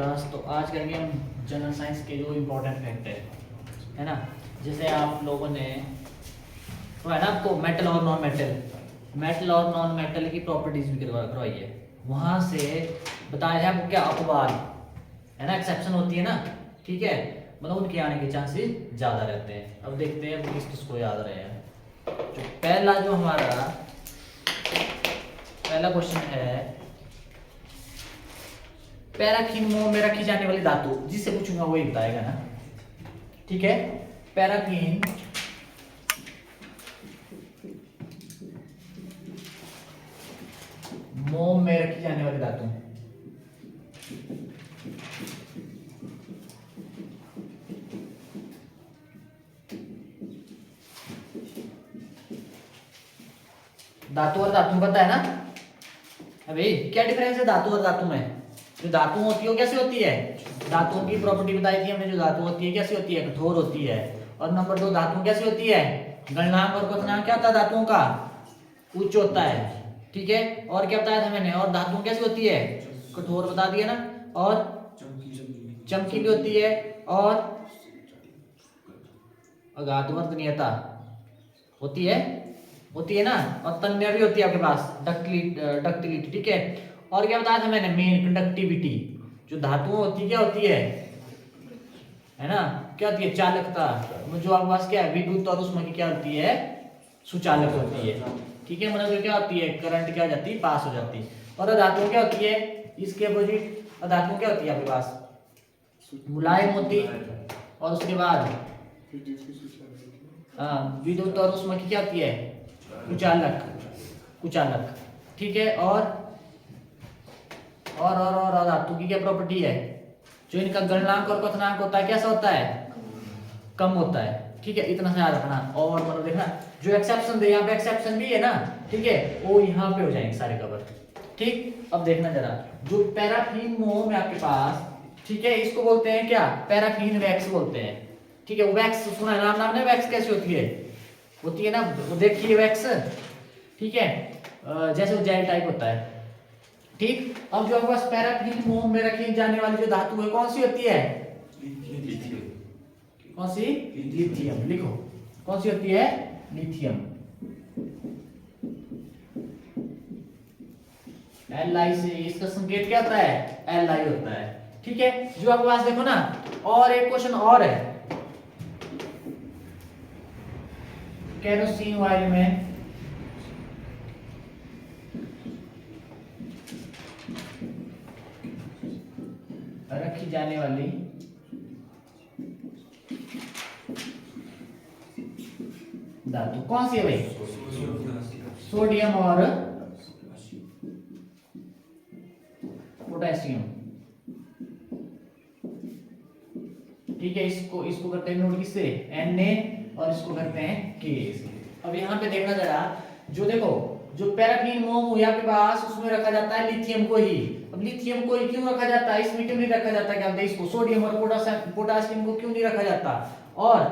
Class. तो आज करेंगे हम जनरल साइंस के जो इम्पोर्टेंट फैक्ट है ना। जैसे आप लोगों ने तो है ना आपको मेटल और नॉन मेटल की प्रॉपर्टीज भी करवाई है। वहां से बताया है आपको क्या अपवाद है ना, एक्सेप्शन होती है ना, ठीक है, मतलब उनके आने के चांसेस ज्यादा रहते हैं। अब देखते हैं किस किसको याद रहे हैं। जो पहला जो हमारा पहला क्वेश्चन है, पैराफिन मोम में रखी जाने वाली धातु, जिससे पूछूंगा वही बताएगा ना, ठीक है। पैराफिन मोम में रखी जाने वाली धातु, धातु और धातु में पता है ना। अभी क्या डिफरेंस है धातु और धातु में? जो धातु होती है वो कैसे होती है, धातुओं की प्रॉपर्टी बताई थी हमने। जो धातु होती है कैसी होती है, कठोर होती है। और नंबर 2, धातु कैसी होती है, गलनांक और क्वथनांक क्या होता है धातुओं का, उच्च होता है, ठीक है। और क्या बताया था मैंने, और धातु कैसी होती है, कठोर बता दिया ना, और चमकीली होती है, और अघातवर्धनीयता होती है ना, और तन्य भी होती है आपके पास, डक्टिलिटी, ठीक है। और क्या बताया था मैंने, मेन कंडक्टिविटी। जो धातुओं होती है क्या होती है ना, क्या होती है, चालकता। जो आपके पास क्या है, विद्युत और उष्मा की क्या होती है, सुचालक होती है, ठीक है। मतलब क्या होती है, करंट क्या हो जाती है, पास हो जाती है। और अधातुओं क्या होती है, इसके अपोजिट अधातुओं क्या होती है आपके पास, मुलायम होती, और उसके बाद विद्युत और उष्मा की क्या होती है, कुचालक, ठीक है। और धातु की क्या प्रॉपर्टी है, जो इनका गलनांक और क्वथनांक होता है कैसा होता है, कम होता है, ठीक है। इतना सा याद रखना। और मतलब देखना जो एक्सेप्शन दे, यहाँ पे एक्सेप्शन भी है ना, ठीक है, वो यहाँ पे हो जाएंगे सारे कवर, ठीक। अब देखना जरा, जो पैराफिन मोम है आपके पास, ठीक है, इसको बोलते हैं क्या, पैराफिन वैक्स बोलते हैं, ठीक है। वैक्स सुना है नाम ने, वैक्स कैसी होती है ना, वो देखिए वैक्स, ठीक है, जैसे वो जेल टाइप होता है, ठीक। अब जो आपके पास पैराफिन मोम में रखी जाने वाली जो धातु है कौन सी होती है, कौन सी, लिथियम। लिखो कौन सी होती है, लिथियम, Li से। इसका संकेत क्या होता है, Li होता है, ठीक है। जो आपके पास देखो ना, और एक क्वेश्चन और है, केरोसिन ऑयल में रखी जाने वाली धातु कौन सी है भाई, सोडियम और पोटेशियम, ठीक है। इसको करते हैं नोट किससे, Na, और इसको करते हैं K से। अब यहाँ पे देखना जरा, जो देखो जो पैराफिन मोम हुई आपके पास, उसमें रखा जाता है लिथियम को ही। अब लिथियम को ही क्यों रखा जाता है, इसमें क्यों नहीं रखा जाता, क्या बोलते हैं इसको, सोडियम और पोटासियम को क्यों नहीं रखा जाता। और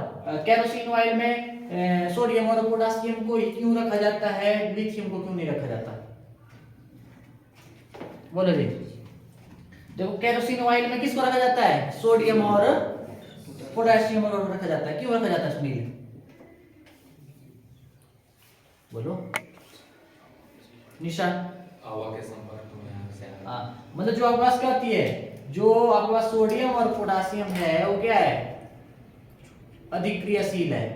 केरोसिन ऑयल में सोडियम और पोटासियम को ही क्यों रखा जाता है, लिथियम को क्यों नहीं रखा जाता, बोलो जी। देखो केरोसिन ऑयल में किसको रखा जाता है, सोडियम और पोटेशियम और रखा जाता है, क्यों रखा जाता है सुनील, बोलो निशा। हवा के संपर्क में से मतलब जो आपके पास क्या होती है, जो आपके पास सोडियम और पोटेशियम है वो क्या है, अधिक क्रियाशील है,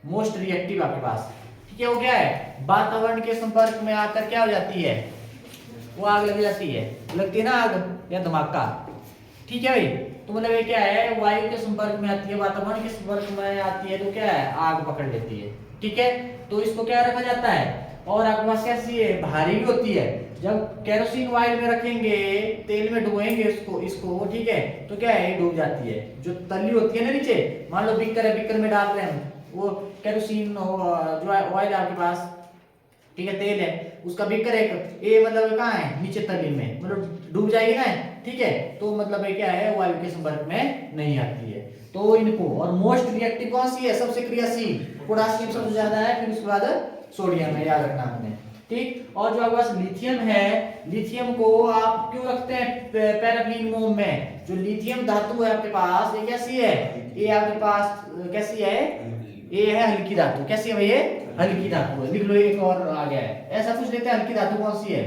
मोस्ट रिएक्टिव आपके पास, ठीक है। वो क्या है, वातावरण के संपर्क में आकर क्या हो जाती है, वो आग लग जाती है, लगती है ना आग या धमाका, ठीक है भाई। तो मतलब ये क्या है, वायु के संपर्क में आती है, वातावरण के संपर्क में आती है, तो क्या है, आग पकड़ लेती है, ठीक है। तो इसको क्या रखा जाता है, और आपके पास कैसी है, भारी भी होती है। जब केरोसिन ऑयल में रखेंगे, तेल में डुबोएंगे इसको, ठीक है, तो क्या है, डूब जाती है। जो तली होती है ना नीचे, मान लो बीकर है, बीकर में डाल रहे हैं हम, वो केरोसिन जो ऑयल है आपके पास, ठीक है, तेल है, उसका बीकर एक ये मतलब कहाँ है, नीचे तली में, मतलब डूब जाएगी ना, ठीक है। तो मतलब ये क्या है, वायु के संपर्क में नहीं आती है। तो इनको, और मोस्ट रिएक्टिव कौन सी है, सबसे क्रियाशील पोटेशियम सबसे ज्यादा है, फिर उसके बाद सोडियम है, याद रखना आपने, ठीक। और जो आपके पास लिथियम है, लिथियम को आप क्यों रखते हैं पैराफिन मोम में? जो लिथियम धातु है आपके पास, ये कैसी है? ये आपके पास कैसी है? ये है हल्की धातु। कैसी है भाई? ये हल्की धातु है। लिख लो, एक और आ गया है, ऐसा कुछ लेते हैं। हल्की धातु कौन सी है?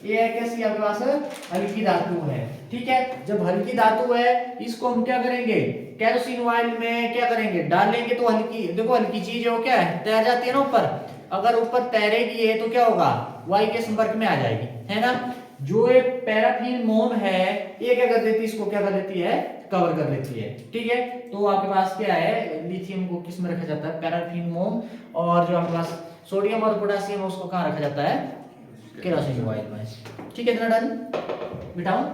ये है कैसी आपके पास? हल्की धातु है। ठीक है, जब हल्की धातु है इसको हम क्या करेंगे? केरोसिन ऑयल में क्या करेंगे? डालेंगे तो हल्की, देखो हल्की चीज है वो क्या है? तैर जाती है ना ऊपर। अगर ऊपर तैरेगी है तो क्या होगा? वायु के संपर्क में आ जाएगी, है ना। जो एक पैराफिन मोम है ये क्या कर देती है? इसको क्या कर देती है? कवर कर देती है। ठीक है, तो आपके पास क्या है? लिथियम को किस में रखा जाता है? पैराफिन मोम। और जो आपके पास सोडियम और पोटेशियम है उसको कहाँ रखा जाता है? केरोसिन ऑयल में। ठीक है, इतना डन। मिटाऊं?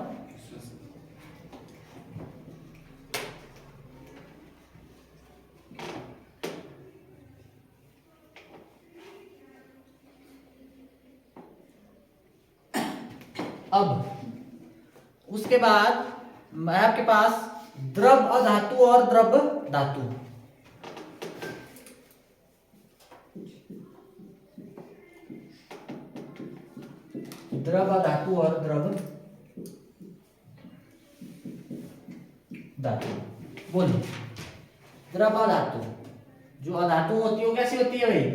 अब उसके बाद आपके पास द्रव अधातु और द्रव धातु। द्रव धातु और द्रव धातु। बोलिए, द्रव धातु जो अधातु होती है वो कैसी होती है भाई?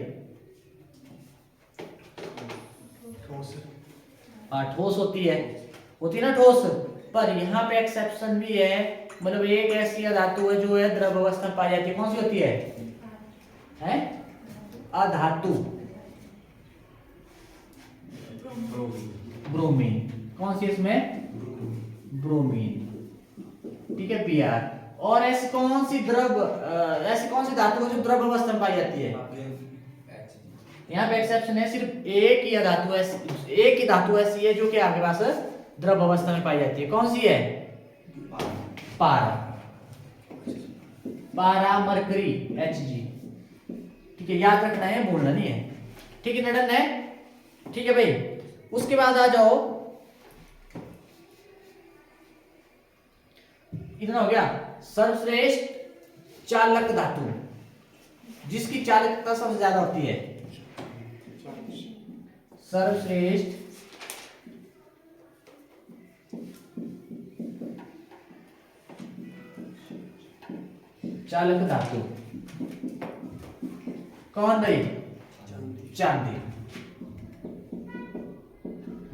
ठोस होती है ना, ठोस। पर यहाँ पे एक्सेप्शन भी है, मतलब एक ऐसी धातु है जो है द्रव अवस्था में पाई जाती है। कौन सी होती है? अधातु। ब्रोमीन। कौन सी इसमें? ब्रोमीन। ठीक है, Br। और ऐसी कौन सी धातु है जो द्रव अवस्था में पाई जाती है? यहाँ पे एक्सेप्शन है, सिर्फ एक ही धातु ऐसी है जो कि आपके पास द्रव अवस्था में पाई जाती है। कौन सी है? पारा मरकरी Hg। ठीक है, याद रखना है, बोलना नहीं है। ठीक है, डन है। ठीक है भाई, उसके बाद आ जाओ, इतना हो गया। सर्वश्रेष्ठ चालक धातु, जिसकी चालकता सबसे ज्यादा होती है। सर्वश्रेष्ठ चालक धातु कौन भाई? चांदी।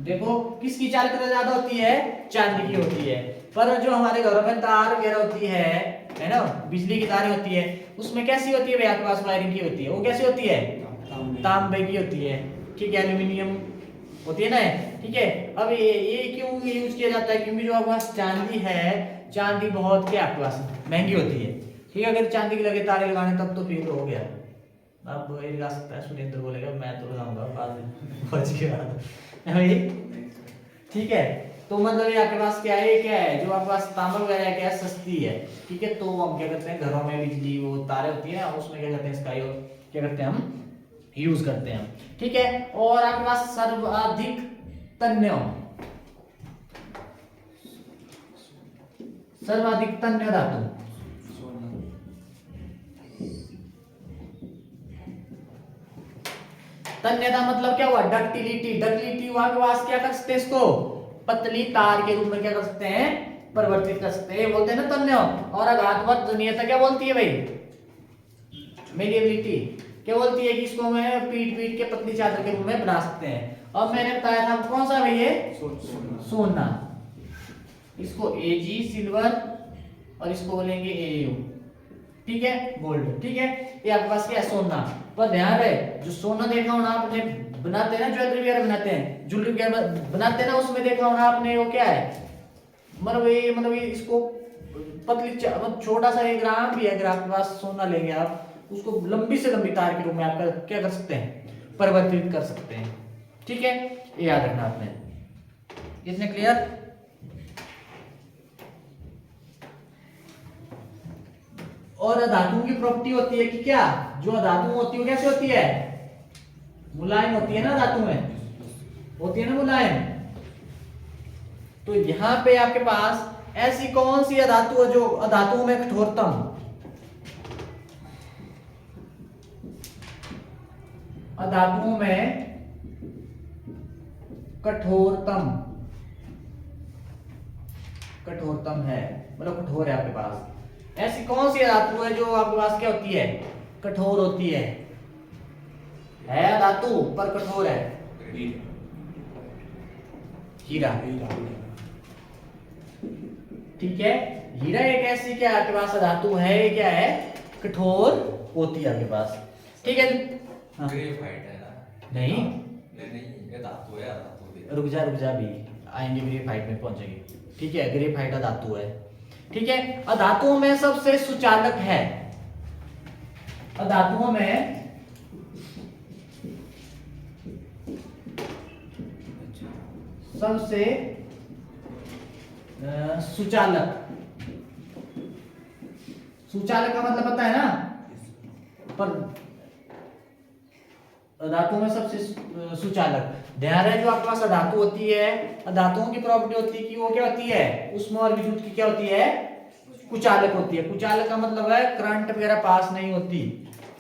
देखो किसकी चालकता ज्यादा होती है? चांदी की होती है। पर जो हमारे घरों में तार वगैरह होती है ना, बिजली की तारें होती है, उसमें कैसी होती है भाई? आपके पास वायरिंग की होती है, वो कैसी होती है? तांबे की होती है। ठीक है, एल्यूमिनियम होती है ना। ठीक है, अब ये क्यों यूज किया जाता है? क्योंकि जो आपके पास चांदी है, चांदी बहुत क्या आपके पास महंगी होती है। ठीक है, अगर चांदी के लगे तारे लगाने तब तो फिर हो गया। अब ये लगा सकता है, सुरेंद्र बोलेगा मैं तो लगाऊंगा बाद में, बच गया भाई। ठीक है, तो मतलब ये आपके पास क्या है? जो आपके पास तांबा वगैरह है क्या है? सस्ती है। ठीक है, तो हम क्या करते हैं, घरों में बिजली वो तारे होती है ना, उसमें क्या करते हैं, इसका क्या करते हैं, हम यूज करते हैं। ठीक है, और आपके पास सर्वाधिक तन्य धातु। तन्यता मतलब क्या हुआ? डक्टिलिटी हुआ के पास क्या कर सकते हैं? इसको पतली तार के रूप में क्या कर सकते हैं? परिवर्तित कर सकते हैं, बोलते हैं ना तन्य। और आघातवत क्या बोलती है भाई? मेलिएबिलिटी। क्या बोलती है कि इसको मैं पीट के पतली चादर के रूप में बना सकते हैं। अब मैंने बताया था कौन सा भाई? ये सोना। इसको Ag सिल्वर और इसको बोलेंगे Au। ठीक है, गोल्ड। ठीक है, ये आपके पास क्या है? सोना। पर ध्यान रहे, जो सोना देखा होना आपने, बनाते हैं ना ज्वेलरी वगैरह बनाते हैं, ज्वेलरी वगैरह बनाते हैं ना, उसमें देखा होना आपने वो क्या है? मतलब ये इसको पतली छोटा सा 1 ग्राम भी है, अगर आपके पास सोना लेंगे आप, उसको लंबी से लंबी तार के रूप में आप क्या कर सकते हैं? परिवर्तित कर सकते हैं। ठीक है, ये याद रखना आपने। इतने क्लियर? और धातुओं की प्रॉपर्टी होती है कि क्या? जो धातु होती है कैसे होती है? मुलायम होती है ना, धातु में होती है ना मुलायम। तो यहां पे आपके पास ऐसी कौन सी धातु है जो धातुओं में कठोरतम? धातुओं में कठोरतम, कठोरतम है मतलब कठोर है आपके पास। ऐसी कौन सी धातु है जो आपके पास क्या होती है, कठोर होती है धातु पर कठोर है? हीरा। ठीक है, हीरा एक ऐसी क्या आपके पास धातु है, ये क्या है, कठोर होती है आपके पास। ठीक है, हाँ। ग्रेफाइट है ना? नहीं नहीं, ये धातु है, धातु भी। रुक जा भी आएंगे, ग्रेफाइट में पहुंचेंगे। ठीक है, ग्रेफाइट धातु है। ठीक है, अधातुओं में सबसे सुचालक है, अधातुओं में सबसे सुचालक, सुचालक का मतलब पता है ना, पर धातुओं में सबसे सुचालक। ध्यान है, जो आपके पास धातु होती है, धातुओं की प्रॉपर्टी होती है कि वो क्या होती है, उष्मा और विद्युत की क्या होती है, कुचालक होती है। कुचालक का मतलब है करंट वगैरह पास नहीं होती,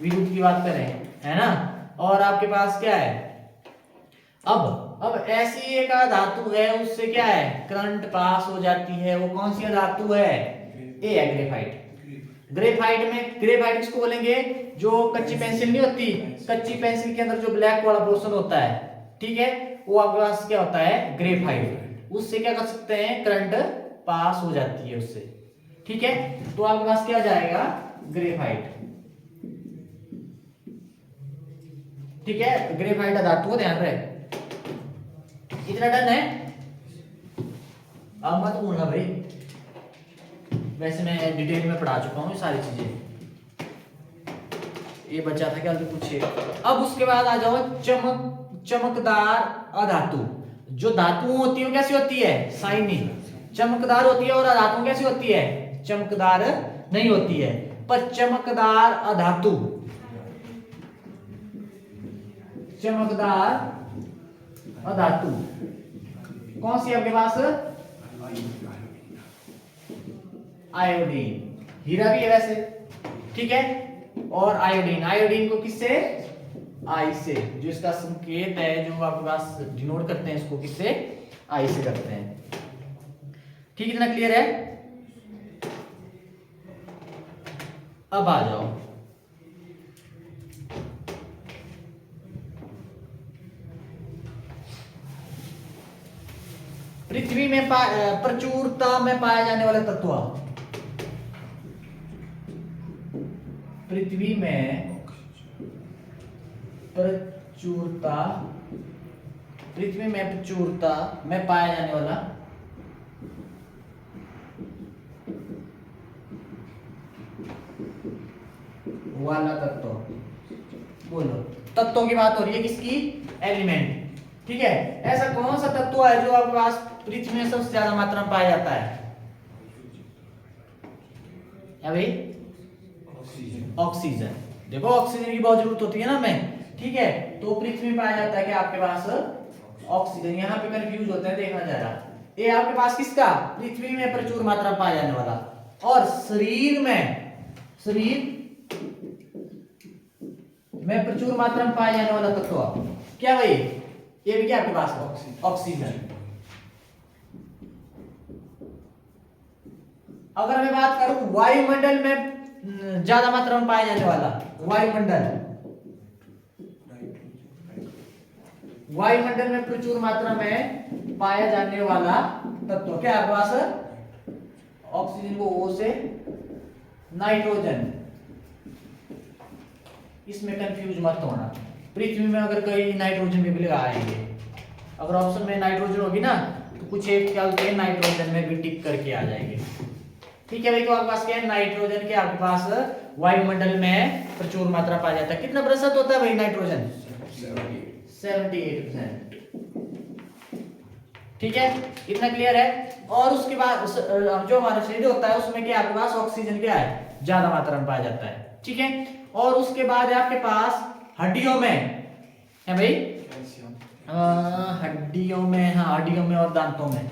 विद्युत की बात करें, है ना। और आपके पास क्या है, अब ऐसी एक धातु है उससे क्या है, करंट पास हो जाती है, वो कौन सी धातु है, ए है ग्रेफाइट। ग्रेफाइट में, ग्रेफाइट किसको बोलेंगे, जो कच्ची पेंसिल नहीं होती, कच्ची पेंसिल के अंदर जो ब्लैक वाला पोर्शन होता है, ठीक है, वो आपके पास क्या होता है, ग्रेफाइट। उससे क्या कर सकते हैं, करंट पास हो जाती है उससे। ठीक है, तो आपके पास क्या जाएगा, ग्रेफाइट। ठीक है, ग्रेफाइट धातु को ध्यान रहे, इतना डन है। अब मत भूलना भाई, वैसे मैं डिटेल में पढ़ा चुका हूँ ये सारी चीजें, ये बचा था क्या पूछिए। अब उसके बाद आ जाओ चमकदार अधातु। जो धातु होती है कैसी होती है, शाइनी, चमकदार होती है, और अधातु कैसी होती है, चमकदार नहीं होती है। पर चमकदार अधातु, चमकदार अधातु कौन सी आपके पास, आयोडीन। हीरा भी है वैसे, ठीक है, और आयोडीन, आयोडीन को किससे, आई से, जो इसका संकेत है जो आपके पास डिनोट करते हैं, इसको किससे, आई से करते हैं। ठीक, इतना क्लियर है। अब आ जाओ पृथ्वी में प्रचुरता में पाया जाने वाला तत्व, पृथ्वी में प्रचुरता, पृथ्वी में प्रचुरता में पाया जाने वाला तत्व, बोलो, तत्वों की बात हो रही है, किसकी, एलिमेंट। ठीक है, ऐसा कौन सा तत्व है जो आपके पास पृथ्वी में सबसे ज्यादा मात्रा में पाया जाता है, क्या भाई, ऑक्सीजन। देखो ऑक्सीजन की बहुत जरूरत होती है ना हमें, ठीक है, तो पृथ्वी में पाया जाता है कि आपके पास ऑक्सीजन। यहाँ पे कंफ्यूज होते हैं, देखना जरा, ये आपके पास किसका, पृथ्वी में प्रचुर मात्रा में पाया जाने वाला, और शरीर में प्रचुर मात्रा में पाया जाने वाला तत्व क्या भाई, ये भी क्या आपके पास, ऑक्सीजन। अगर मैं बात करूं वायुमंडल में ज्यादा मात्रा में पाया जाने वाला, वायुमंडल में प्रचुर मात्रा में पाया जाने वाला तत्व क्या आपके पास, ऑक्सीजन को ओ से, नाइट्रोजन। इसमें कंफ्यूज मत होना, पृथ्वी में अगर कहीं नाइट्रोजन भी आएंगे, अगर ऑप्शन में नाइट्रोजन होगी ना, तो कुछ एक क्या होते हैं, नाइट्रोजन में भी टिक करके आ जाएंगे। ठीक है भाई, तो आपके पास क्या है, नाइट्रोजन के आपके पास वायुमंडल में प्रचुर मात्रा पाया जाता है। कितना प्रतिशत होता है भाई नाइट्रोजन, 78%। ठीक है, इतना क्लियर है। और उसके बाद जो हमारा शरीर होता है उसमें क्या आपके पास ऑक्सीजन क्या है, ज्यादा मात्रा में पाया जाता है। ठीक है, और उसके बाद है आपके पास हड्डियों में है भाई, हड्डियों में, हाँ हड्डियों में और दांतों में,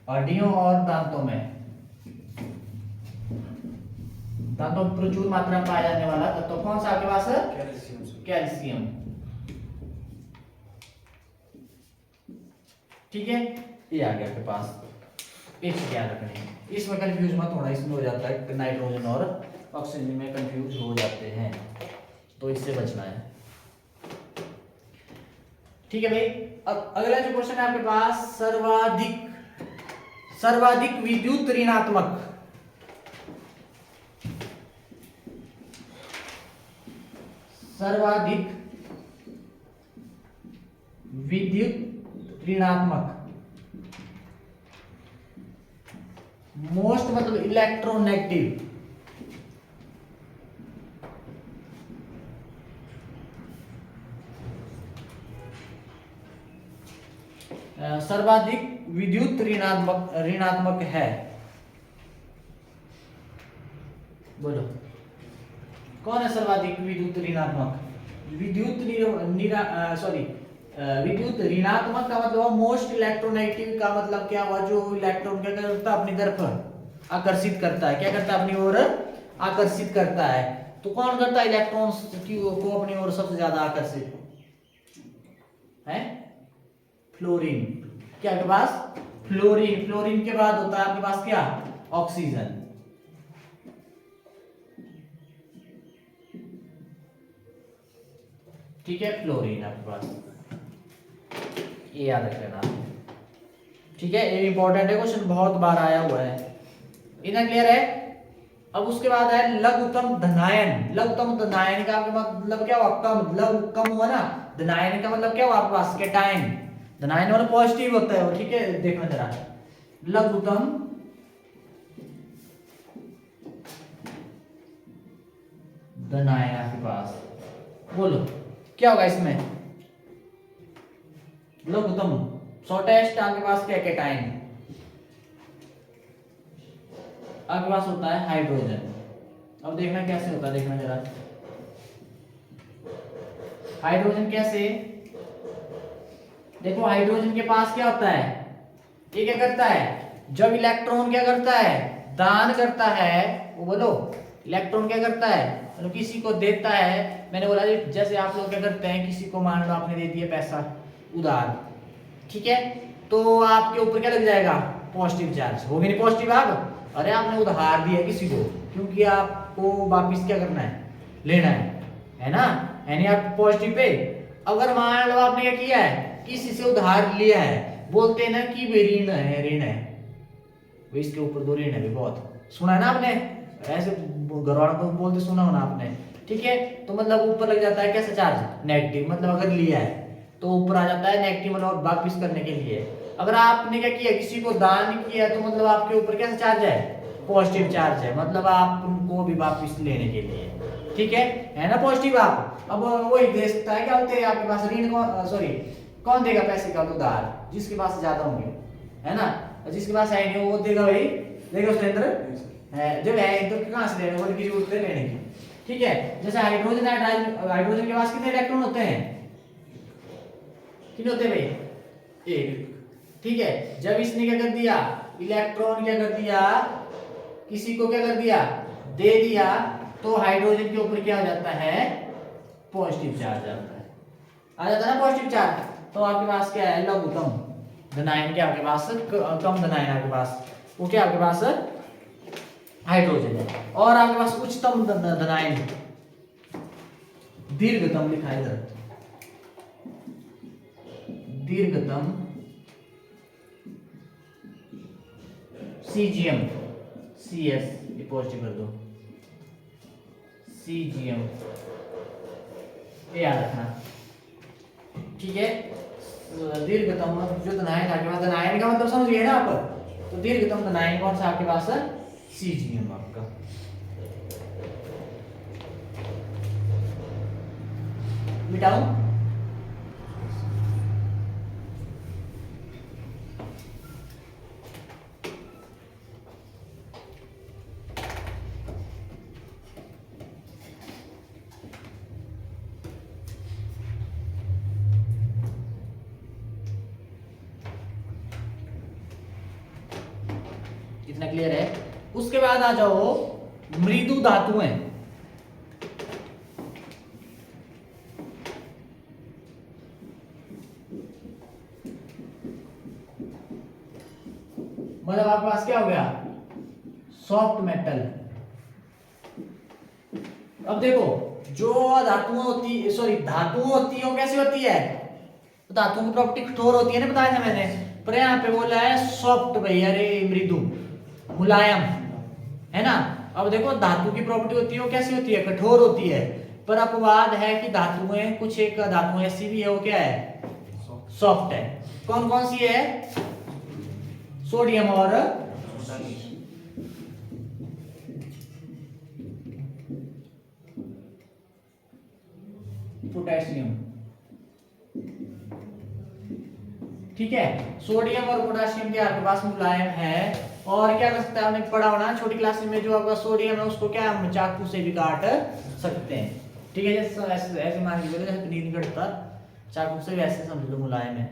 हड्डियों और दांतों में दांतों में प्रचुर मात्रा में पाया जाने वाला तत्व कौन सा आपके पास है? कैल्शियम। ठीक है, ये आ गया आपके पास। एक क्या रखने इसमें कंफ्यूज मत होना, इसमें हो जाता है नाइट्रोजन और ऑक्सीजन में कंफ्यूज हो जाते हैं, तो इससे बचना है। ठीक है भाई, अब अगला जो क्वेश्चन है आपके पास, सर्वाधिक विद्युत ऋणात्मक, सर्वाधिक विद्युत ऋणात्मक, मोस्ट मतलब इलेक्ट्रोनेगेटिव, सर्वाधिक विद्युत ऋणात्मक है। बोलो कौन है सर्वाधिक विद्युत ऋणात्मक? विद्युत ऋणात्मक का मतलब मोस्ट इलेक्ट्रोनेगेटिव का मतलब क्या हुआ? जो इलेक्ट्रॉन क्या करता है अपनी तरफ आकर्षित करता है, क्या करता है अपनी ओर आकर्षित करता है। तो कौन करता है इलेक्ट्रॉन्स को अपनी ओर सबसे ज्यादा आकर्षित है? फ्लोरीन। क्या आपके पास? फ्लोरीन। फ्लोरीन के बाद होता है आपके पास क्या? ऑक्सीजन। ठीक है, फ्लोरीन आपके पास, ये याद रख लेना। ठीक है, ये इंपॉर्टेंट है, क्वेश्चन बहुत बार आया हुआ है। इतना क्लियर है? अब उसके बाद है लघुत्तम धनायन। लघुत्तम धनायन का मतलब क्या हुआ? कम, लघु कम हुआ ना, धनायन का मतलब क्या हुआ आपके पास? कैटायन। धनायन वाला पॉजिटिव होता है वो। ठीक है, देखना जरा, लघुत्तम धनायन आपके पास, बोलो क्या होगा इसमें? लघुत्तम शॉर्टेस्ट आपके पास क्या? कैटायन। आपके पास होता है हाइड्रोजन। अब देखना कैसे होता है, देखना जरा हाइड्रोजन कैसे। देखो हाइड्रोजन के पास क्या होता है? ये क्या करता है? जब इलेक्ट्रॉन क्या करता है? दान करता है, वो बोलो इलेक्ट्रॉन क्या करता है? मतलब किसी को देता है। मैंने बोला जैसे आप लोग क्या करते हैं, किसी को मान लो आपने दे दिया पैसा उधार, ठीक है, तो आपके ऊपर क्या लग जाएगा? Positive charge. होगी नहीं पॉजिटिव? आप अरे आपने उधार दिया किसी को, क्योंकि आपको वापिस क्या करना है? लेना है ना? यानी आप पॉजिटिव पे। अगर मान लो आपने क्या किया है? किसी से उधार लिया है, बोलते हैं ना कि ऋण है, ऋण है, इसके ऊपर दो ऋण है भी, बहुत सुना है ना आपने, ऐसे घर वालों को बोलते सुना होना आपने। ठीक है, तो मतलब ऊपर लग जाता है कैसा चार्ज? नेगेटिव। मतलब अगर लिया है तो ऊपर आ जाता है नेगेटिव, मतलब वापिस करने के लिए। अगर आपने क्या किया? किसी को दान किया, तो मतलब आपके ऊपर कैसा चार्ज है? पॉजिटिव चार्ज है, मतलब आपको भी वापिस लेने के लिए। ठीक है ना? पॉजिटिव। आप अब वही देखता है क्या होते हैं आपके पास ऋण कौन, सॉरी कौन देगा पैसे का? उधार जिसके पास ज्यादा होंगे, है ना? जिसके पास है नहीं वो देगा भाई, देगा उसके अंदर है, जब है तो कहां से लेने, बोल की जरूरत है लेने की। ठीक है, जैसे हाइड्रोजन है, हाइड्रोजन के पास कितने इलेक्ट्रॉन होते हैं? कितने होते हैं भाई? एक। ठीक है, जब इसने क्या कर दिया? इलेक्ट्रॉन क्या कर दिया? किसी को क्या कर दिया? दे दिया, तो हाइड्रोजन के ऊपर क्या हो जाता है? पॉजिटिव चार्ज आता है, आ जाता है ना पॉजिटिव चार्ज। तो आपके पास क्या है? लघुत्तम धनायन क्या आपके पास? कम धनायन आपके पास, वो क्या आपके पास? हाइड्रोजन है। और आपके पास उच्चतम धनायन, दीर्घतम लिखा है इधर, दीर्घतम सीजीएम, सीएस ये पॉजिटिव कर दो, सीजीएम ये याद रखना। ठीक है, दीर्घतम जो धनायन आपके पास, धनायन का मतलब समझ गए ना आप? तो दीर्घतम धनायन कौन सा आपके पास? सीजीएम आपका। मिटाऊं? इतना क्लियर है? उसके बाद आ जाओ मृदु धातुएं, मतलब आपके पास क्या हो गया, सॉफ्ट मेटल। अब देखो जो धातुएं होती, सॉरी धातुएं होती है वो कैसी होती है, तो धातुओं की प्रॉपर्टी कठोर होती है ना, बताया था मैंने, पर यहाँ पे बोला है सॉफ्ट भाई, अरे मृदु मुलायम, है ना। अब देखो धातु की प्रॉपर्टी होती है वो कैसी होती है, कठोर होती है, पर अपवाद है कि धातुएं, कुछ एक धातुएं ऐसी भी है वो क्या है, सॉफ्ट है। कौन कौन सी है, सोडियम और पोटेशियम, ठीक है। सोडियम और पोटेशियम के आपके पास मुलायम है, और क्या कर सकते हैं, आपने पढ़ा होना छोटी क्लास में, जो आपका सोडियम है उसको क्या हम चाकू से भी काट सकते हैं, ठीक है। जैसे ऐसे ऐसे मान के चलो, जैसे पनीर नहीं कटता चाकू से, वैसे समझ लो मुलायम है,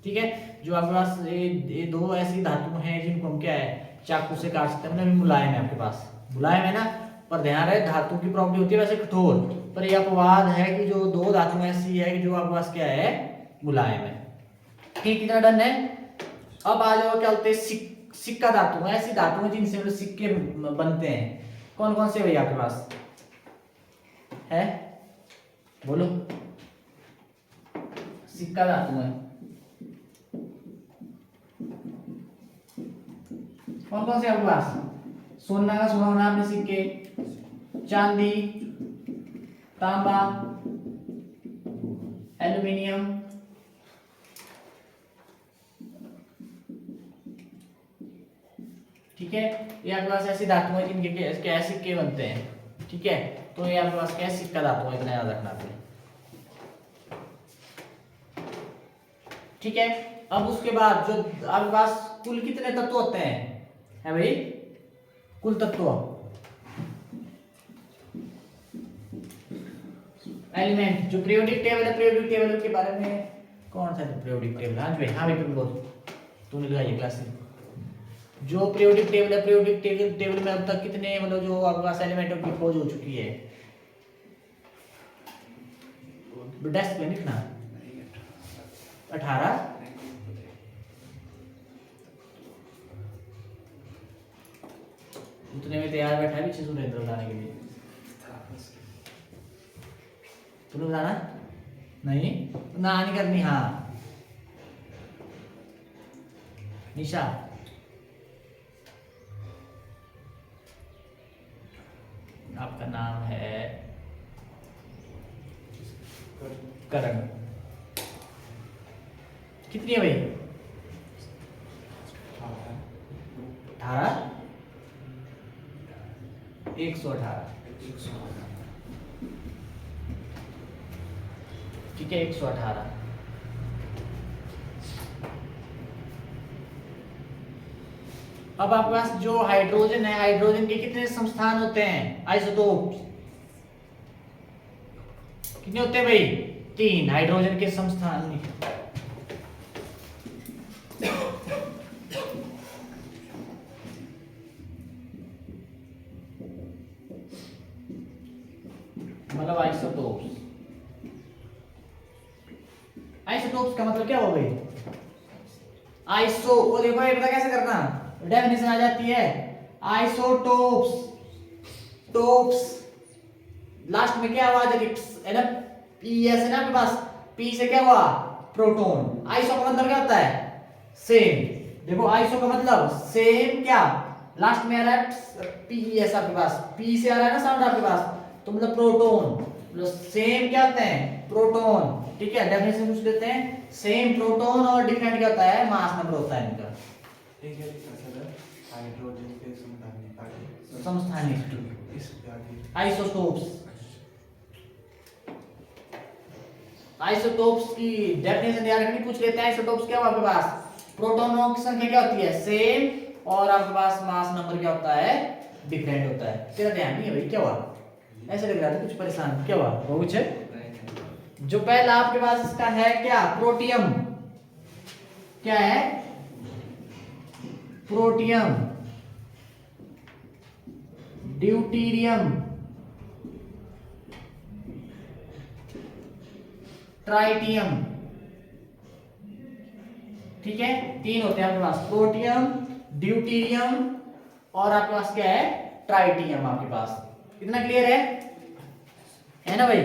ठीक है। जो आपके पास ये दो ऐसी धातु हैं जिनको हम क्या है चाकू से काट सकते हैं, मतलब मुलायम है आपके पास, मुलायम है ना। पर ध्यान रहे धातु की प्रॉपर्टी होती है वैसे कठोर, पर यह अपवाद है कि जो दो धातु ऐसी है कि जो आपके पास क्या है मुलायम है, ठीक, इतना डन है। अब आ जाओ क्या बोलते हैं, सिक्का धातु है, ऐसी धातु है जिनसे मतलब सिक्के बनते हैं। कौन कौन से भैया आपके पास है, बोलो, सिक्का धातु है कौन कौन से आपके पास, सोना का सोना होना आपने सिक्के, चांदी, तांबा, एल्यूमिनियम, ठीक है। ये आपके पास ऐसी धातु है जिनके क्या सिक्के बनते हैं, ठीक है। तो ये आपके पास क्या सिक्का धातु है, इतना याद रखना आपने, ठीक है। अब उसके बाद जो आपके पास कुल कितने तत्व होते हैं, है भाई, कुल तत्व एलिमेंट, जो पीरियोडिक टेबल है, पीरियोडिक टेबल के बारे में कौन सा पीरियोडिक टेबल, हाँ भाई, हाँ भाई बोल, तूने लगाई क्लास में, जो पीरियोडिक टेबल है, पीरियोडिक टेबल में अब तक कितने मतलब जो आपके पास एलिमेंटों की खोज हो चुकी है, डेस्क पे लिखना 18, उतने में तैयार बैठा है पीछे सुरेंद्र बताने के लिए, तुम्हें बताना नहीं, ना नहीं करनी, हाँ निशा, आपका नाम है करण, कितनी है भाई, 18, 118, ठीक है, 118। अब आपके पास जो हाइड्रोजन है, हाइड्रोजन के कितने समस्थान होते हैं, आइसोटोप कितने होते हैं भाई, 3 हाइड्रोजन के समस्थान, मतलब आइसोटोप्स। आइसोटोप्स का मतलब क्या हो भाई, आइसो, वो देखो ये पता कैसे करना, डेफिनेशन आ जाती है, आइसोटोप्स, टोप्स लास्ट में क्या हुआ, है ना, पी एस है ना आपके पास, पी से क्या हुआ, प्रोटॉन। आइसो का मतलब क्या होता है, सेम, देखो आइसो का मतलब सेम, क्या लास्ट में आ रहा है पी एस आपके पास, पी से आ रहा है ना साउंड आपके पास, तो मतलब प्रोटॉन, मतलब सेम क्या होते हैं, प्रोटॉन, ठीक है। डेफिनेशन पूछ देते हैं, सेम प्रोटॉन और डिफरेंट क्या होता है, मास नंबर होता है इनका, हाइड्रोजन के समस्थानिक आइसोटोप्स। आइसोटोप्स की डेफिनेशन याद रखनी, पूछ लेते हैं आइसोटोप्स क्या हुआ आपके पास, प्रोटॉनों की संख्या क्या होती है, सेम, और आपके पास मास नंबर क्या होता है, डिफरेंट होता है। तेरा ध्यान नहीं है भाई, क्या हुआ, ऐसे लग रहा था कुछ परेशान, क्या हुआ, वो कुछ है। जो पहला आपके पास इसका है क्या, प्रोटियम, क्या है, प्रोटियम, ड्यूटीरियम, ट्राइटियम, ठीक है, तीन होते हैं आपके पास, प्रोटियम, ड्यूटीरियम और आपके पास क्या है, ट्राइटियम आपके पास। इतना क्लियर है ना भाई।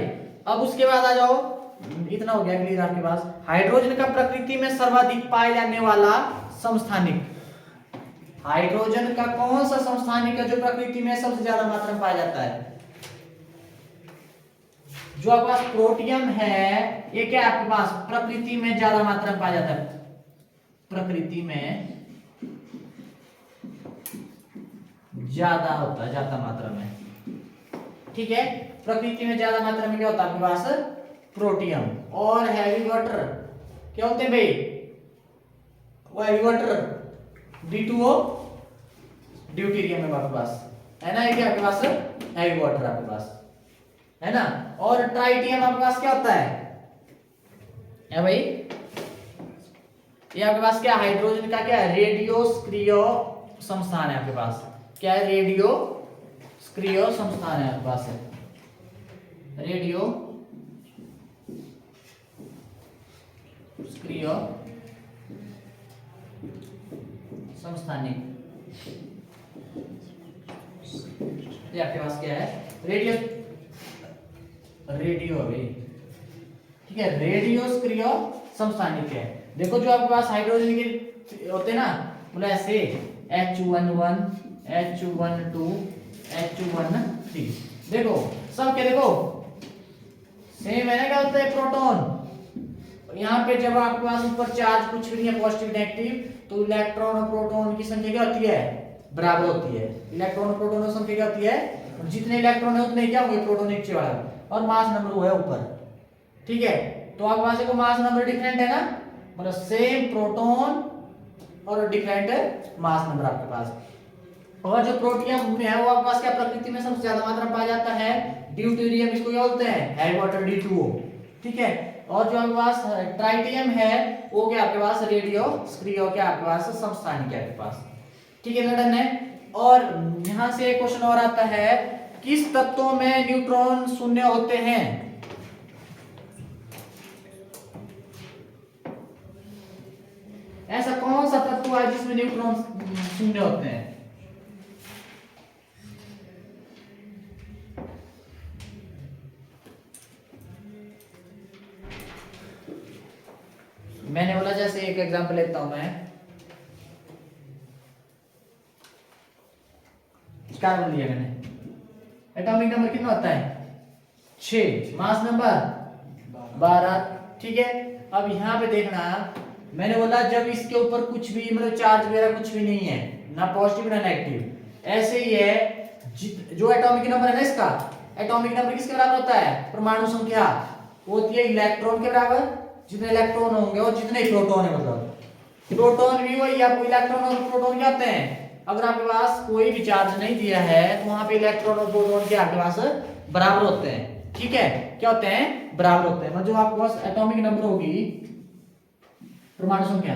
अब उसके बाद आ जाओ, इतना हो गया क्लियर आपके पास। हाइड्रोजन का प्रकृति में सर्वाधिक पाए जाने वाला समस्थानिक, हाइड्रोजन का कौन सा समस्थानिक है जो प्रकृति में सबसे ज्यादा मात्रा में पाया जाता है? जो आपके पास प्रोटियम है, ये क्या आपके पास प्रकृति में ज्यादा मात्रा में पाया जाता है, प्रकृति में ज्यादा होता है, ज्यादा मात्रा में, ठीक है। प्रकृति में ज्यादा मात्रा में क्या होता है आपके पास, प्रोटियम। और हैवी वाटर क्या होते हैं भाई, वो हैवी वाटर D2O, ड्यूटीरियम है आपके पास, है ना, ये आपके पास हैवी वाटर आपके पास, है ना। और ट्राइटियम आपके पास क्या होता है भाई, ये आपके पास क्या, हाइड्रोजन का क्या है, रेडियोस्क्रियो समस्थान है आपके पास, क्या है, रेडियोस्क्रियो समस्थान है आपके पास, है रेडियो स्क्रियो समस्थानिक, ये आपके पास क्या है, रेडियो भाई, ठीक है, रेडियोस्क्रियो समस्थानिक है। देखो जो आपके पास हाइड्रोजन के होते हैं ना, बोला ऐसे H11, H12, H13, देखो सब क्या, देखो सेम है ना, क्या होता है, प्रोटॉन। यहाँ पे जब आपके पास ऊपर चार्ज कुछ भी नहीं है, पॉजिटिव नेगेटिव, तो इलेक्ट्रॉन और प्रोटॉन की संख्या क्या होती है, बराबर होती है। इलेक्ट्रॉन और प्रोटॉन की संख्या क्या होती है, जितने इलेक्ट्रॉन है उतने क्या होंगे, प्रोटॉन नीचे वाला, और मास नंबर वो है ऊपर, ठीक है। तो आपके पास देखो मास नंबर डिफरेंट है ना, मतलब सेम प्रोटॉन और डिफरेंट मास नंबर आपके पास। और जो प्रोटियम है वो आपके पास क्या, प्रकृति में सबसे ज्यादा मात्रा में पाया जाता है, ड्यूटेरियम, इसको क्या बोलते हैं, हैवी वाटर D2O, ठीक है। और जो आपके पास ट्राइटियम है वो क्या आपके पास, रेडियोस्क्रियो क्या आपके पास समस्थानिक है आपके पास, ठीक है, डन है। और यहां से एक क्वेश्चन और आता है, किस तत्वों में न्यूट्रॉन शून्य होते हैं? ऐसा कौन सा तत्व है जिसमें न्यूट्रॉन शून्य होते हैं? मैंने बोला, जैसे एक एग्जांपल लेता हूं मैं, कार्बन लिया मैंने, एटॉमिक नंबर कितना होता है, 6, मास नंबर 12, ठीक है। अब यहाँ पे देखना, मैंने बोला जब इसके ऊपर कुछ भी मतलब चार्ज वगैरह कुछ भी नहीं है, ना पॉजिटिव ना नेगेटिव, ऐसे ही है, जो एटॉमिक नंबर है ना इसका, एटॉमिक नंबर किसके बराबर होता है, परमाणु संख्या वो होती है इलेक्ट्रॉन के बराबर, जितने इलेक्ट्रॉन होंगे और जितने प्रोटॉन है, मतलब प्रोटॉन भी वही, आपको इलेक्ट्रॉन और प्रोटॉन क्या होते हैं, अगर आपके पास कोई भी चार्ज नहीं दिया है तो वहां पे इलेक्ट्रॉन और प्रोटॉन के आपके पास बराबर होते हैं, ठीक है, क्या होते हैं, बराबर होते हैं। मतलब जो आपके पास एटॉमिक नंबर होगी, परमाणु संख्या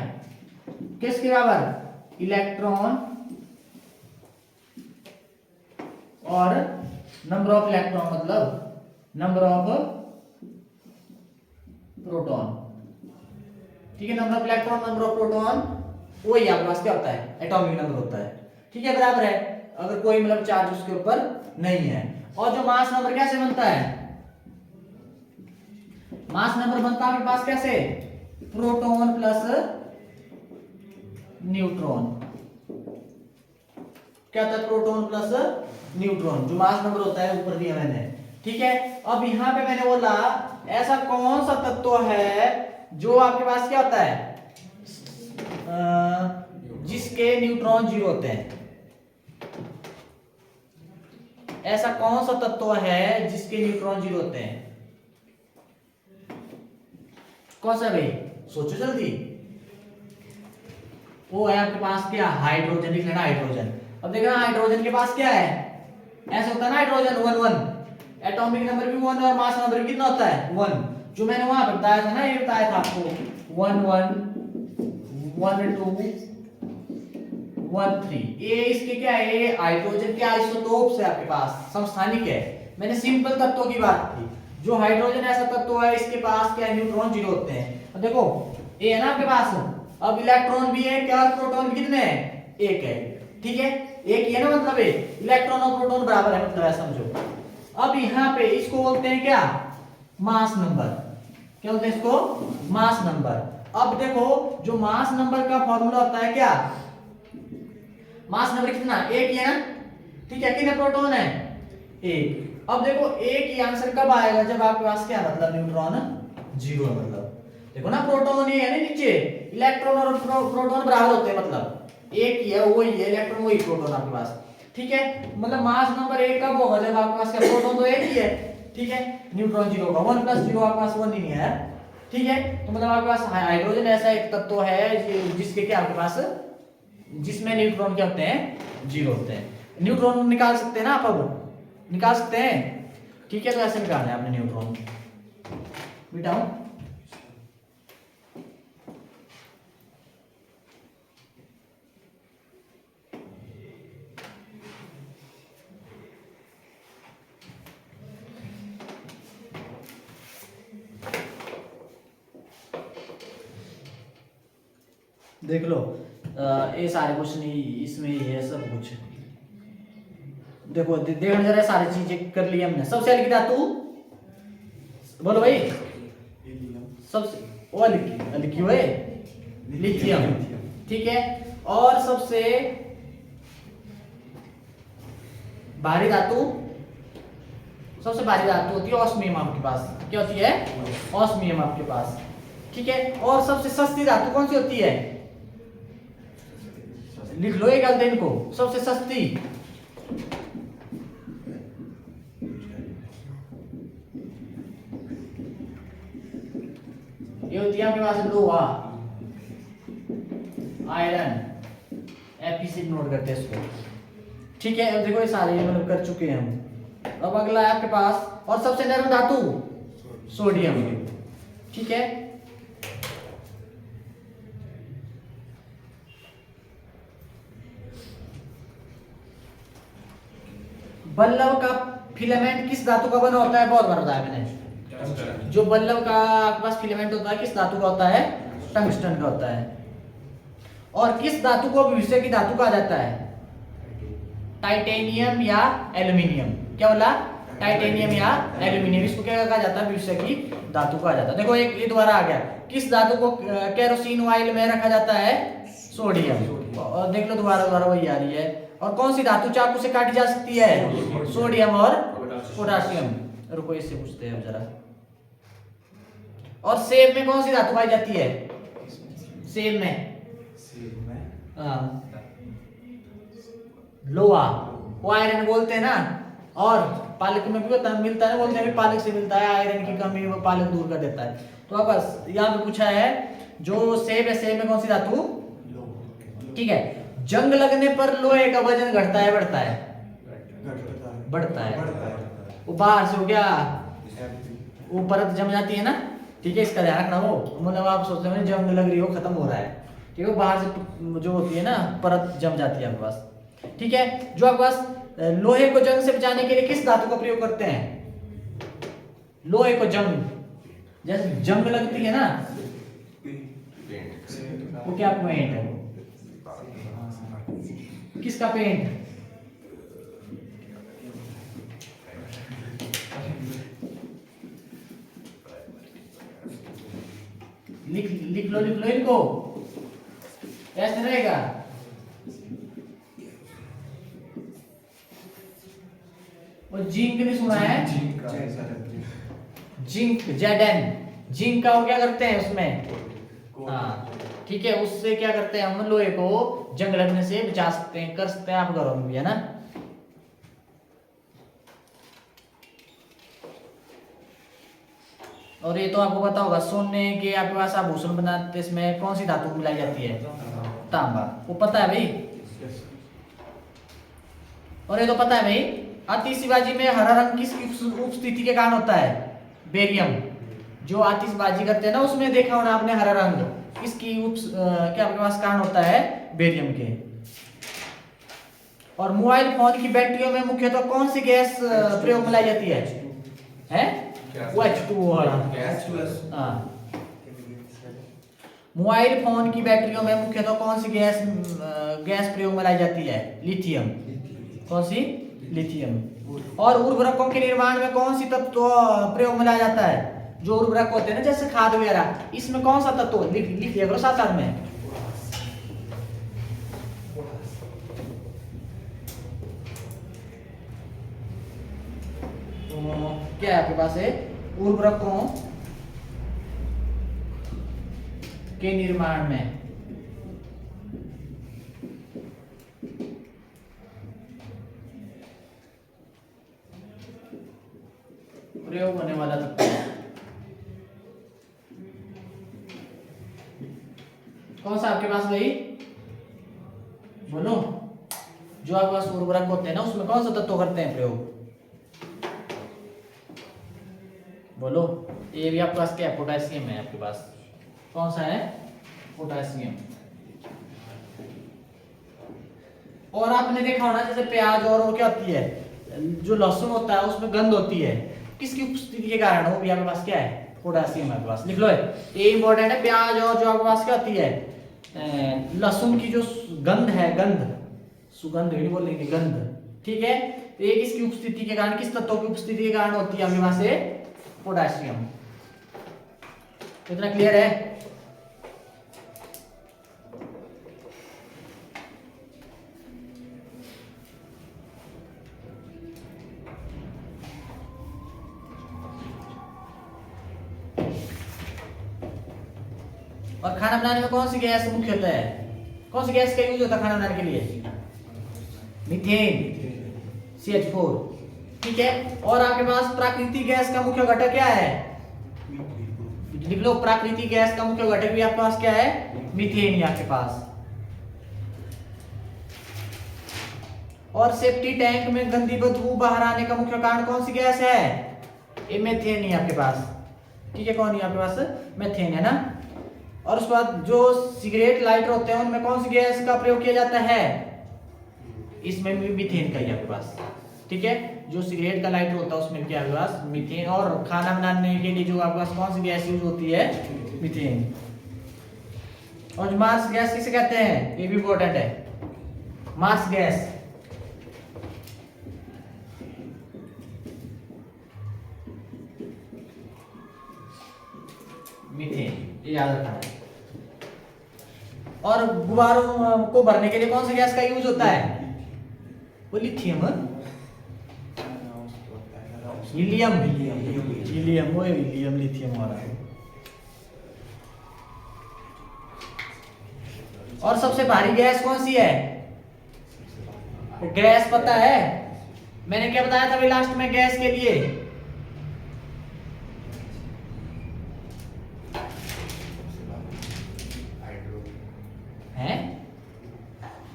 किसके बराबर, इलेक्ट्रॉन और नंबर ऑफ इलेक्ट्रॉन, मतलब नंबर ऑफ प्रोटॉन, ठीक है, number of electron number of proton, वही आपके पास क्या होता है, एटॉमिक नंबर होता है, ठीक है, बराबर है, अगर कोई मतलब चार्ज उसके ऊपर नहीं है। और जो मास नंबर कैसे बनता है, मास नंबर बनता है आपके पास कैसे, प्रोटॉन प्लस न्यूट्रॉन, क्या होता है, प्रोटॉन प्लस न्यूट्रॉन, जो मास नंबर होता है ऊपर दिया मैंने, ठीक है। अब यहां पे मैंने बोला ऐसा कौन सा तत्व है जो आपके पास क्या होता है, जिसके न्यूट्रॉन 0 होते हैं, ऐसा कौन सा तत्व है जिसके न्यूट्रॉन 0 होते हैं, कौन सा भाई, सोचो जल्दी। वो है आपके पास क्या, हाइड्रोजन, लिख लेना हाइड्रोजन। अब देखना हाइड्रोजन के पास क्या है, ऐसा होता है ना, हाइड्रोजन 1 1, एटॉमिक नंबर भी 1 और मास नंबर भी कितना होता है, 1, जो मैंने वहां पर बताया था ना, ये बताया था आपको 1 1 1 2 13 ये इसके क्या है, ये हाइड्रोजन के आइसोटोप्स है आपके पास, समस्थानिक है। मैंने सिंपल तत्वों की बात की। जो हाइड्रोजन ऐसा तत्व है इसके पास क्या न्यूट्रॉन 0 होते हैं। अब देखो ये है ना आपके पास, अब इलेक्ट्रॉन भी है क्या और प्रोटॉन भी कितने हैं, एक है, ठीक है, एक ही है ना, मतलब है इलेक्ट्रॉन और प्रोटॉन बराबर है, मतलब है समझो। अब यहाँ पे इसको बोलते हैं क्या, मास नंबर। क्या बोलते हैं इसको, मास नंबर। अब देखो जो मास नंबर का फॉर्मूला होता है क्या, मास नंबर कितना, एक ही है ना, ठीक है, कितने प्रोटॉन है, एक। अब देखो एक ही आंसर कब आएगा, जब आपके पास क्या मतलब न्यूट्रॉन 0 है, मतलब देखो ना प्रोटॉन ही है ना नीचे, इलेक्ट्रॉन और प्रोटॉन बराबर होते हैं, मतलब एक ही है, वही है इलेक्ट्रॉन वही प्रोटॉन आपके पास, ठीक है। मतलब मास नंबर 1 कब होगा, जब आपके पास क्या प्रोटॉन तो एक ही है, ठीक है, न्यूट्रॉन 0 होगा। 1 + 0 आपके पास 1 ही नहीं है, ठीक है। तो मतलब आपके पास हाइड्रोजन ऐसा एक तत्व है जिसके क्या आपके पास, जिसमें न्यूट्रॉन क्या होते हैं, 0 होते हैं। न्यूट्रॉन निकाल सकते हैं ना आप, अब निकाल सकते हैं, ठीक है। तो ऐसे निकालना है आपने न्यूट्रॉन, मिटाओ। देख लो ये सारे क्वेश्चन इसमें ये है सब कुछ, देखो देखो जरा सारी चीजें कर ली हमने। सबसे लिखी धातु बोलो भाई, सबसे वो लिखी हुए लिथियम, ठीक है। और सबसे भारी धातु, सबसे भारी धातु होती है ऑस्मियम आपके पास, क्या होती है, ऑस्मियम आपके पास, ठीक है। और सबसे सस्ती धातु कौन सी होती है, लिख लो एक गलत इनको, सबसे सस्ती ये होती है आपके पास लोहा, आयरन, Fe नोट करते हैं इसको, ठीक है। अब देखो ये सारे मतलब कर चुके हैं हम। अब अगला है आपके पास, और सबसे नरम धातु सोडियम, ठीक है। बल्लभ का फिलामेंट किस धातु का बना होता है, बहुत बार बताया मैंने। जो बल्लभ का आपके पास फिलामेंट होता है किस धातु का होता है, टंगस्टन का होता है। और किस धातु को भविष्य की धातु कहा जाता है, टाइटेनियम या एल्यूमिनियम, क्या बोला, टाइटेनियम या एल्यूमिनियम, इसको क्या कहा जाता है, भविष्य की धातु कहा जाता है। देखो एक ये दोबारा आ गया, किस धातु को केरोसिन ऑयल में रखा जाता है, सोडियम। और देख लो दोबारा दोबारा वही आ रही है। और कौन सी धातु चाकू से काटी जा सकती है, सोडियम और पोटासियम। रुको इससे पूछते हैं जरा। और सेब में कौन सी धातु पाई जाती है, सेब में लोहा, वो आयरन बोलते हैं ना। और पालक में भी मिलता है, बोलते हैं पालक से मिलता है, आयरन की कमी वो पालक दूर कर देता है। तो बस यहाँ पे पूछा है जो सेब है, सेब में कौन सी धातु, ठीक है। जंग लगने पर लोहे का वजन घटता है बढ़ता है, बढ़ता है। वो बाहर से हो गया, वो परत जम जाती है ना, ठीक है, इसका ध्यान रखना। वो मतलब आप सोचते हैं जंग लग रही हो, खत्म हो रहा है, ठीक है, बाहर से जो होती है ना परत जम जाती है आपके पास, ठीक है। जो आपके पास लोहे को जंग से बचाने के लिए किस धातु का प्रयोग करते हैं, लोहे को जंग, जैसे जंग लगती है ना, वो क्या पेंट है, किसका पेंट, लिख लो इनको, ऐसे रहेगा। और जिंक नहीं सुना है, जिंक Zn, जिंक का वो क्या करते हैं उसमें, हाँ ठीक है, उससे क्या करते हैं हम लोहे को जंग लगने से बचा सकते हैं, कर सकते हैं आप घरों में भी, है ना। और ये तो आपको पता होगा, सोने के आपके पास आभूषण बनाते इसमें कौन सी धातु मिलाई जाती है, तांबा, वो पता है भाई। और ये तो पता है भाई, आतिशबाजी में हरा रंग किस उपस्थिति के कारण होता है, बेरियम। जो आतिशबाजी करते हैं ना उसमें देखा होना आपने हरा रंग, इसकी क्या आपके पास कारण होता है, बेरियम के, और मोबाइल फोन की बैटरियों में मुख्यतः कौन सी गैस प्रयोग में लाई जाती है? वो H2O वाला। हाँ, मोबाइल फोन की बैटरियों में मुख्यतः कौन सी गैस प्रयोग में लाई जाती है? लिथियम। कौन सी? लिथियम। और उर्वरकों के निर्माण में कौन सी तत्व प्रयोग में लाया जाता है? जो उर्वरक होते हैं ना, जैसे खाद वगैरह, इसमें कौन सा तत्व लिख लिया करो साथ साथ में। तो क्या है आपके पास है? उर्वरकों के निर्माण में प्रयोग होने वाला तत्व कौन सा आपके पास भाई? बोलो। जो आपके पास उर्वरक होते हैं ना, उसमें कौन सा तत्व करते हैं प्रयोग? बोलो। ये भी आपके पास क्या है? पोटेशियम है आपके पास। कौन सा है? पोटेशियम। और आपने देखा होना जैसे प्याज और क्या होती है, जो लहसुन होता है उसमें गंध होती है, किसकी उपस्थिति के कारण? वो भी आपके पास क्या है? पोटेशियम आपके पास। लिख लो, ये इंपॉर्टेंट है। प्याज और जो आपके पास क्या होती है, लहसुन की जो गंध है, गंध, सुगंध नहीं बोलेंगे, गंध, ठीक है। तो ये किसकी उपस्थिति के कारण, किस तत्व की उपस्थिति के कारण होती है आपके पास? से पोटेशियम। इतना क्लियर है? और खाना बनाने में कौन सी गैस मुख्यतः है? कौन सी गैस का यूज होता है खाना बनाने के लिए? मीथेन, CH4, ठीक है। और आपके पास प्राकृतिक गैस का मुख्य घटक क्या है? लिख लो, प्राकृतिक गैस का मुख्य घटक भी आपके पास क्या है? मीथेन ही आपके पास। और सेफ्टी टैंक में गंदी बदबू बाहर आने का मुख्य कारण कौन सी गैस है? ये मीथेन ही आपके पास, ठीक है। कौन है आपके पास? मीथेन है ना। और उसके बाद जो सिगरेट लाइटर होते हैं उनमें कौन सी गैस का प्रयोग किया जाता है? इसमें भी मीथेन का ही आपके पास, ठीक है। जो सिगरेट का लाइटर होता है उसमें क्या आपके पास? मीथेन। और खाना बनाने के लिए जो आपके पास कौन सी गैस यूज होती है? मीथेन। और मार्स गैस किसे कहते हैं? ये भी इंपॉर्टेंट है। मार्स गैस, मीथेन, ये याद रखना है। और गुब्बारों को भरने के लिए कौन सी गैस का यूज होता है? वो लिथियम, हीलियम, हीलियम, वो हीलियम, लिथियम वाला। और सबसे भारी गैस कौन सी है? गैस पता है? मैंने क्या बताया था अभी लास्ट में गैस के लिए? है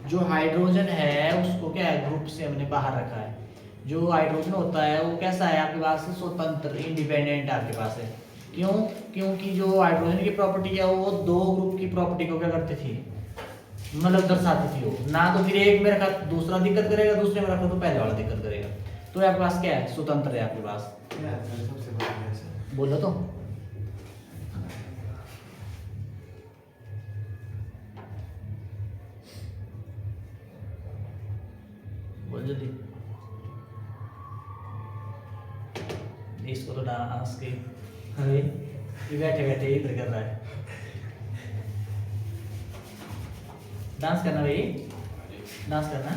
जो हाइड्रोजन है उसको क्या है? ग्रुप से हमने बाहर रखा है। जो हाइड्रोजन होता है वो कैसा है आपके पास? स्वतंत्र, इंडिपेंडेंट आपके पास है। क्यों? क्योंकि जो हाइड्रोजन की प्रॉपर्टी है वो दो ग्रुप की प्रॉपर्टी को क्या करती थी? मतलब दर्शाती थी वो ना। तो फिर एक में रखा दूसरा दिक्कत करेगा, दूसरे में रखा तो पहले वाला दिक्कत करेगा। तो आपके पास क्या है? स्वतंत्र है आपके पास। बोलो तो। बोल जल्दी। इसको तो डांस के, अरे ये बैठे बैठे इधर कर रहा है। डांस करना भाई, डांस करना।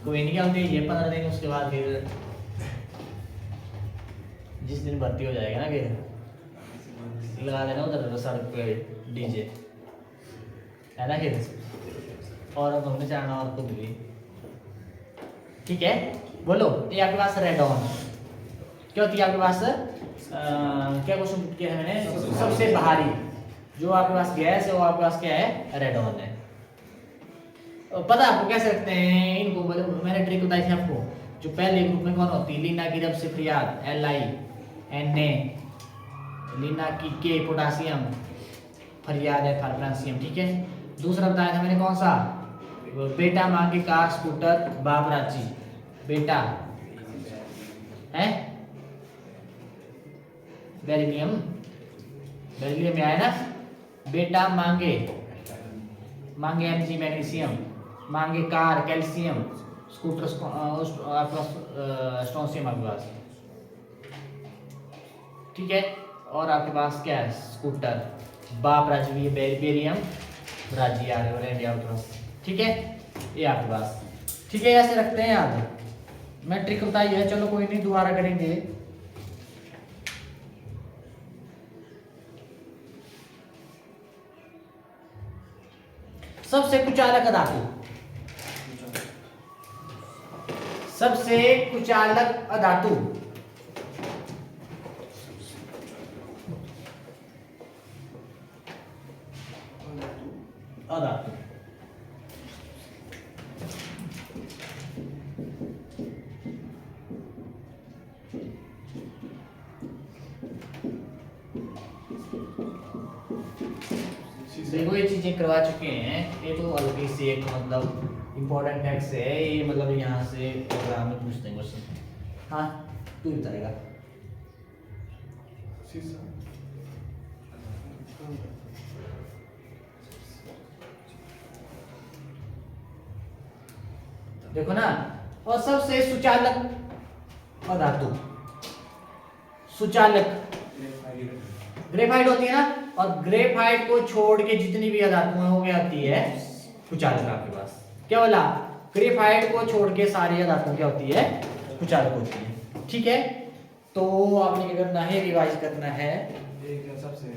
कोई नहीं, क्या होते ये 15 दिन, उसके बाद फिर जिस दिन भर्ती हो जाएगा ना फिर लगा देना उधर सड़क पे डीजे, है ना। फिर और अब हमने जाना और खुद भी, ठीक है। बोलो। ये आपके पास रेड ऑन क्या होती है आपके पास? क्या क्वेश्चन किया है मैंने? सबसे भारी जो आपके पास गैस है वो आपके पास क्या है? रेड ऑन है। पता आपको कैसे रखते हैं इनको? मैंने ट्रिक बताई थी आपको। जो पहले ग्रुप में कौन होती है? लीना की रब से फरियाद, LI, Na, लीना की के पोटासियम, फरियाद है फ्रांसियम, ठीक है। दूसरा बताया था मैंने कौन सा, बेटा मांगे कार स्कूटर बाप राजी, बेटा है बेरिलियम, बेरिलियम में आया ना, बेटा मांगे, मांगे Mg मैग्नीशियम, मांगे कार कैल्शियम, स्कूटर स्ट्रोंशियम आपके पास, ठीक है। और आपके पास क्या है, स्कूटर बाप राजी, बेरियम राजी आ रहे हो आपके पास, ठीक है, ये आपके पास, ठीक है। ऐसे रखते हैं याद, मैं ट्रिक बताई है, चलो कोई नहीं दोबारा करेंगे। सबसे कुचालक अधातु, सबसे कुचालक अधातु, अधातु देखो ये चीजें करवा चुके हैं, ये तो हल्की सी एक मतलब इम्पोर्टेंट फैक्ट्स है ये, मतलब यहाँ से एग्जाम में पूछते हैं क्वेश्चन। हाँ तू ही बताएगा। देखो ना, और सबसे सुचालक अधातु, सुचालक ग्रेफाइट होती है ना, और ग्रेफाइट को छोड़ के जितनी भी अधातुएं हो गई आती है कुचालक आपके पास, क्या बोला, ग्रेफाइट को छोड़ के सारी अधातुएं क्या होती है, कुचालक होती है, ठीक है। तो आपने क्या करना है, रिवाइज करना है, एक सबसे